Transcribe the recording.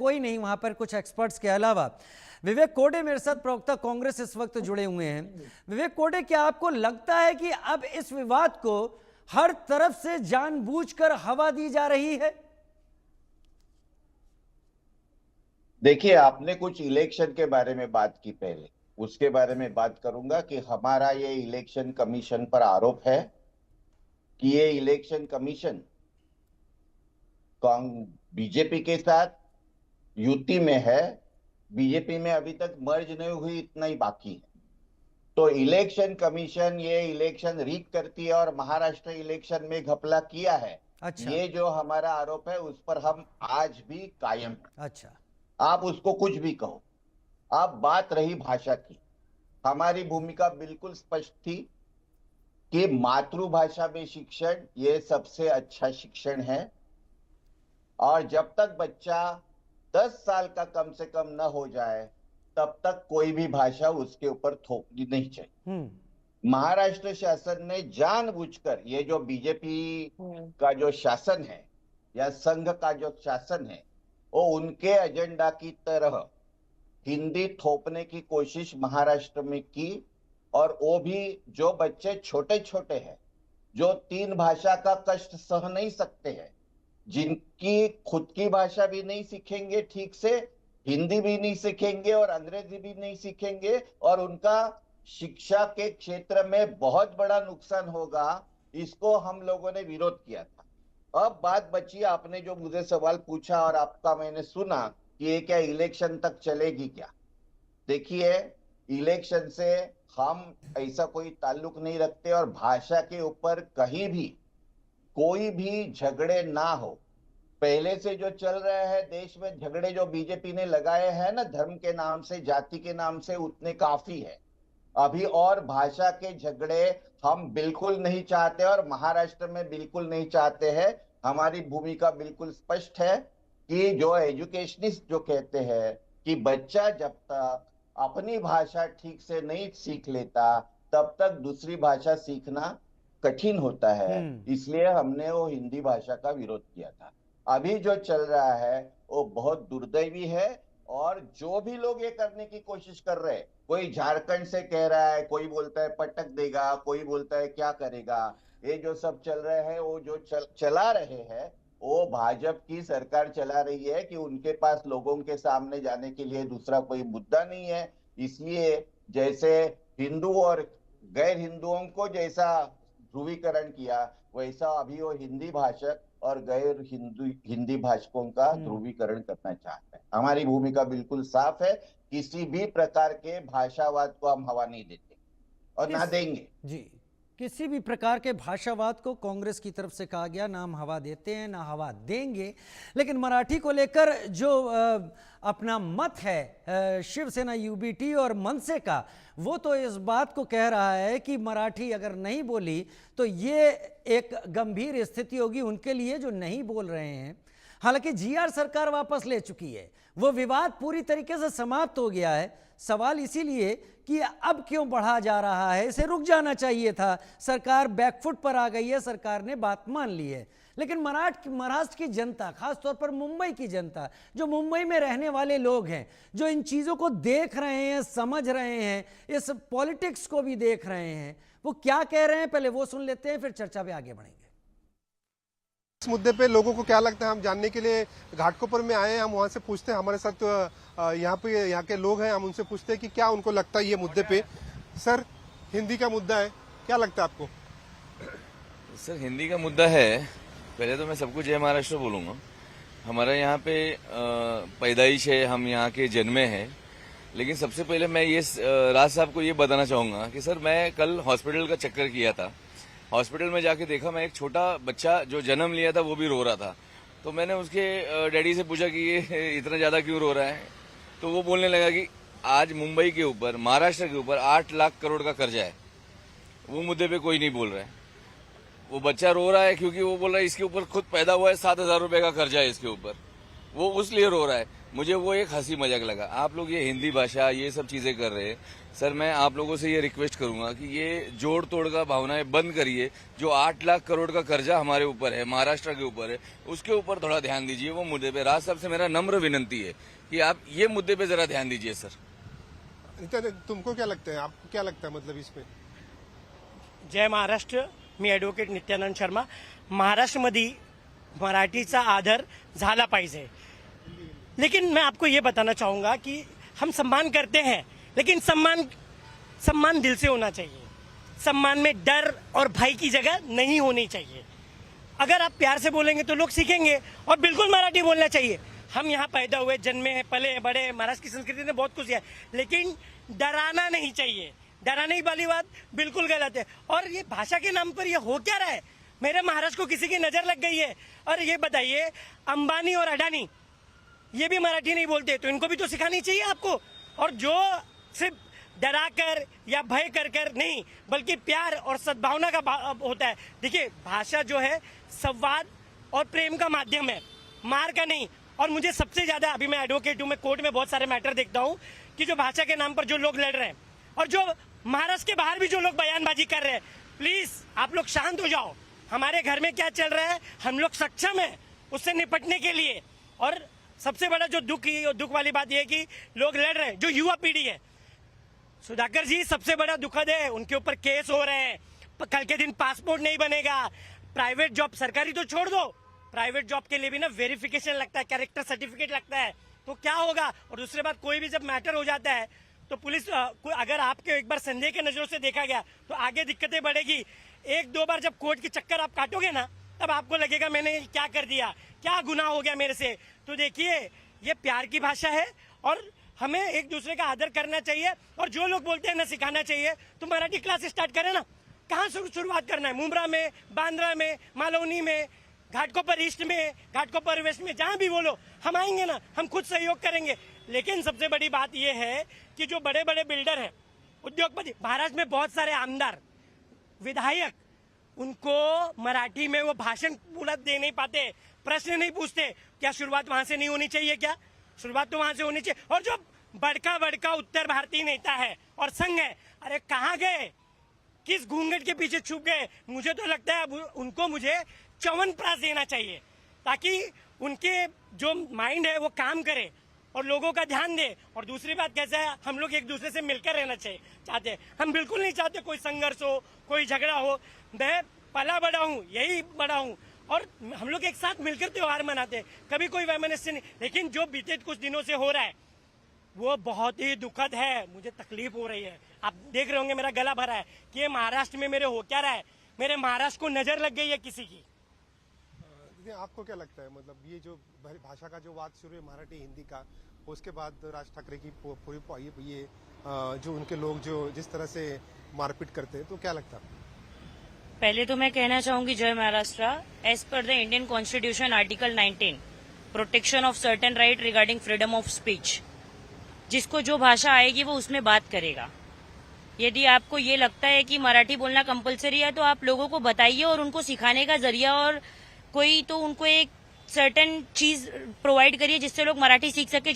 कोई नहीं वहां पर कुछ एक्सपर्ट्स के अलावा। विवेक कोडे मेरे साथ, प्रवक्ता कांग्रेस, इस वक्त जुड़े हुए हैं। विवेक कोडे, क्या आपको लगता है कि अब इस विवाद को हर तरफ से जानबूझकर हवा दी जा रही है? देखिए, आपने कुछ इलेक्शन के बारे में बात की, पहले उसके बारे में बात करूंगा कि हमारा ये इलेक्शन कमीशन पर आरोप है कि ये इलेक्शन कमीशन बीजेपी के साथ युति में है। बीजेपी में अभी तक मर्ज नहीं हुई, इतना ही बाकी है। तो इलेक्शन कमीशन ये इलेक्शन रीक करती है और महाराष्ट्र इलेक्शन में घपला किया है। अच्छा। ये जो हमारा आरोप है उस पर हम आज भी कायम हैं। अच्छा। आप उसको कुछ भी कहो। अब बात रही भाषा की, हमारी भूमिका बिल्कुल स्पष्ट थी कि मातृभाषा में शिक्षण ये सबसे अच्छा शिक्षण है, और जब तक बच्चा 10 साल का कम से कम न हो जाए तब तक कोई भी भाषा उसके ऊपर थोपनी नहीं चाहिए। महाराष्ट्र शासन ने जानबूझकर, ये जो बीजेपी का जो शासन है या संघ का जो शासन है, वो उनके एजेंडा की तरह हिंदी थोपने की कोशिश महाराष्ट्र में की। और वो भी जो बच्चे छोटे छोटे हैं, जो 3 भाषा का कष्ट सह नहीं सकते हैं, जिनकी खुद की भाषा भी नहीं सीखेंगे ठीक से, हिंदी भी नहीं सीखेंगे और अंग्रेजी भी नहीं सीखेंगे, और उनका शिक्षा के क्षेत्र में बहुत बड़ा नुकसान होगा, इसको हम लोगों ने विरोध किया था। अब बात बची, आपने जो मुझे सवाल पूछा और आपका मैंने सुना कि ये क्या इलेक्शन तक चलेगी क्या। देखिए, इलेक्शन से हम ऐसा कोई ताल्लुक नहीं रखते, और भाषा के ऊपर कहीं भी कोई भी झगड़े ना हो। पहले से जो चल रहा है देश में झगड़े जो बीजेपी ने लगाए हैं ना, धर्म के नाम से, जाति के नाम से, उतने काफी है। अभी और भाषा के झगड़े हम बिल्कुल नहीं चाहते, और महाराष्ट्र में बिल्कुल नहीं चाहते हैं। हमारी भूमिका बिल्कुल स्पष्ट है कि जो एजुकेशनिस्ट जो कहते हैं कि बच्चा जब तक अपनी भाषा ठीक से नहीं सीख लेता तब तक दूसरी भाषा सीखना कठिन होता है, इसलिए हमने वो हिंदी भाषा का विरोध किया था। अभी जो चल रहा है वो बहुत दुर्दैवी है, और जो भी लोग ये करने की कोशिश कर रहे हैं, कोई झारखंड से कह रहा है, कोई बोलता है पटक देगा, कोई बोलता है क्या करेगा, ये जो सब चल रहे हैं, वो जो चला रहे हैं, वो भाजपा की सरकार चला रही है कि उनके पास लोगों के सामने जाने के लिए दूसरा कोई मुद्दा नहीं है। इसलिए जैसे हिंदू और गैर हिंदुओं को जैसा ध्रुवीकरण किया, वैसा अभी वो हिंदी भाषक और गैर हिंदी भाषकों का ध्रुवीकरण करना चाहते हैं। हमारी भूमिका बिल्कुल साफ है, किसी भी प्रकार के भाषावाद को हम हवा नहीं देते और ना देंगे। जी, किसी भी प्रकार के भाषावाद को कांग्रेस की तरफ से कहा गया, ना हम हवा देते हैं ना हवा देंगे। लेकिन मराठी को लेकर जो अपना मत है शिवसेना, यूबीटी और मनसे का, वो तो इस बात को कह रहा है कि मराठी अगर नहीं बोली तो ये एक गंभीर स्थिति होगी उनके लिए जो नहीं बोल रहे हैं। हालांकि जीआर सरकार वापस ले चुकी है, वो विवाद पूरी तरीके से समाप्त हो गया है। सवाल इसीलिए कि अब क्यों बढ़ा जा रहा है, इसे रुक जाना चाहिए था। सरकार बैकफुट पर आ गई है, सरकार ने बात मान ली है। लेकिन महाराष्ट्र की जनता, खासतौर पर मुंबई की जनता, जो मुंबई में रहने वाले लोग हैं, जो इन चीज़ों को देख रहे हैं, समझ रहे हैं, इस पॉलिटिक्स को भी देख रहे हैं, वो क्या कह रहे हैं पहले वो सुन लेते हैं, फिर चर्चा पे आगे बढ़ेंगे। इस मुद्दे पे लोगों को क्या लगता है, हम जानने के लिए घाटकोपर में आए हैं। हम वहां से पूछते हैं, हमारे साथ यहाँ के लोग हैं, हम उनसे पूछते हैं कि क्या उनको लगता है ये मुद्दे पे। सर, हिंदी का मुद्दा है, क्या लगता है आपको? सर, हिंदी का मुद्दा है, पहले तो मैं सबको जय महाराष्ट्र बोलूंगा। हमारा यहाँ पे पैदाइश है, हम यहाँ के जन्मे हैं। लेकिन सबसे पहले मैं ये राज साहब को ये बताना चाहूंगा कि सर, मैं कल हॉस्पिटल का चक्कर किया था। हॉस्पिटल में जाके देखा, मैं एक छोटा बच्चा जो जन्म लिया था वो भी रो रहा था। तो मैंने उसके डैडी से पूछा कि ये इतना ज्यादा क्यों रो रहा है। तो वो बोलने लगा कि आज मुंबई के ऊपर, महाराष्ट्र के ऊपर 8 लाख करोड़ का कर्जा है, वो मुद्दे पे कोई नहीं बोल रहा है। वो बच्चा रो रहा है क्योंकि वो बोल रहा है इसके ऊपर खुद पैदा हुआ है, 7,000 रुपए का कर्जा है इसके ऊपर, वो उसलिए रो रहा है। मुझे वो एक हंसी मजाक लगा। आप लोग ये हिंदी भाषा ये सब चीजें कर रहे हैं, सर मैं आप लोगों से ये रिक्वेस्ट करूंगा कि ये जोड़ तोड़ का भावनाएं बंद करिए। जो 8 लाख करोड़ का कर्जा हमारे ऊपर है, महाराष्ट्र के ऊपर है, उसके ऊपर थोड़ा ध्यान दीजिए। वो मुद्दे पे राज साहब से मेरा नम्र विनंती है कि आप ये मुद्दे पे जरा ध्यान दीजिए सर। नितिन, तुमको क्या लगता है, आपको क्या लगता है मतलब इसमें? जय महाराष्ट्र. मी ॲडव्होकेट नित्यानंद शर्मा. महाराष्ट्रमध्ये मराठीचा आदर झाला पाहिजे, लेकिन मैं आपको ये बताना चाहूंगा कि हम सम्मान करते हैं, लेकिन सम्मान दिल से होना चाहिए. सम्मान में डर और भय की जगह नहीं होनी चाहिए. अगर आप प्यार से बोलेंगे तो लोग सीखेंगे, और बिल्कुल मराठी बोलना चाहिए. हम यहाँ पैदा हुए, जन्मे हैं, पले बड़े. महाराष्ट्र की संस्कृति ने बहुत कुछ दिया है, लेकिन डराना नहीं चाहिए. डराने वाली बात बिल्कुल गलत है. और ये भाषा के नाम पर ये हो क्या रहा है? मेरे महाराष्ट्र को किसी की नजर लग गई है. और ये बताइए, अंबानी और अडानी ये भी मराठी नहीं बोलते, तो इनको भी तो सिखानी चाहिए आपको. और जो सिर्फ डरा कर या भय कर कर नहीं, बल्कि प्यार और सद्भावना का होता है. देखिए, भाषा जो है संवाद और प्रेम का माध्यम है, मार का नहीं. और मुझे सबसे ज्यादा, अभी मैं एडवोकेट हूं, मैं कोर्ट में बहुत सारे मैटर देखता हूं कि जो भाषा के नाम पर जो लोग लड़ रहे हैं, और जो महाराष्ट्र के बाहर भी जो लोग बयानबाजी कर रहे हैं, प्लीज आप लोग शांत हो जाओ. हमारे घर में क्या चल रहा है, हम लोग सक्षम है उससे निपटने के लिए. और सबसे बड़ा जो दुख वाली बात यह है कि लोग लड़ रहे हैं, जो युवा पीढ़ी है. सुधाकर जी, सबसे बड़ा दुखद है, उनके ऊपर केस हो रहे हैं. कल के दिन पासपोर्ट नहीं बनेगा. प्राइवेट जॉब, सरकारी तो छोड़ दो, प्राइवेट जॉब के लिए भी ना वेरिफिकेशन लगता है, कैरेक्टर सर्टिफिकेट लगता है. तो क्या होगा? और दूसरी बात, कोई भी जब मैटर हो जाता है तो पुलिस, अगर आपके एक बार संदेह के नजरों से देखा गया तो आगे दिक्कतें बढ़ेगी. 1-2 बार जब कोर्ट की चक्कर आप काटोगे ना, तब आपको लगेगा मैंने क्या कर दिया, क्या गुनाह हो गया मेरे से. तो देखिए, ये प्यार की भाषा है और हमें एक दूसरे का आदर करना चाहिए. और जो लोग बोलते हैं ना सिखाना चाहिए, तो मराठी क्लास स्टार्ट करें ना. कहाँ शुरुआत करना है? मुंब्रा में, बांद्रा में, मालवनी में, घाटकोपर ईस्ट में, घाटकोपर वेस्ट में, जहां भी बोलो, हम आएंगे ना, हम खुद सहयोग करेंगे. लेकिन सबसे बड़ी बात यह है कि जो बड़े बड़े बिल्डर हैं, उद्योगपति, महाराष्ट्र में बहुत सारे आमदार, विधायक, उनको मराठी में वो भाषण पूरा दे नहीं पाते, प्रश्न नहीं पूछते. क्या शुरुआत वहां से नहीं होनी चाहिए? क्या शुरुआत तो वहां से होनी चाहिए. और जो बड़का उत्तर भारतीय नेता है और संघ है, अरे कहाँ गए? किस घूंघट के पीछे छुप गए? मुझे तो लगता है उनको मुझे च्यवनप्राश देना चाहिए, ताकि उनके जो माइंड है वो काम करे और लोगों का ध्यान दे. और दूसरी बात कैसा है, हम लोग एक दूसरे से मिलकर रहना चाहते हैं. हम बिल्कुल नहीं चाहते कोई संघर्ष हो, कोई झगड़ा हो. मैं पला बड़ा हूँ, यही बड़ा हूँ, और हम लोग एक साथ मिलकर त्योहार मनाते हैं, कभी कोई वैमनस्य नहीं. लेकिन जो बीते कुछ दिनों से हो रहा है वो बहुत ही दुखद है. मुझे तकलीफ हो रही है. आप देख रहे होंगे मेरा गला भरा है कि ये महाराष्ट्र में मेरे हो क्या रहा है. मेरे महाराष्ट्र को नजर लग गई है किसी की. आपको क्या लगता है, मतलब ये जो भाषा का जो बात शुरू है मराठी हिंदी का, उसके बाद राज ठाकरे की पूरी ये जो उनके लोग जो जिस तरह से मारपीट करते हैं, तो क्या लगता है? पहले तो मैं कहना चाहूंगी जय Maharashtra. As per the Indian constitution article 19, protection of certain right regarding freedom of speech, जिसको जो भाषा आएगी वो उसमें बात करेगा. यदि आपको ये लगता है कि मराठी बोलना कंपलसरी है, तो आप लोगों को बताइए और उनको सिखाने का जरिया और कोई तो उनको एक सर्टेन चीज प्रोवाइड करिए जिससे लोग मराठी सीख सके.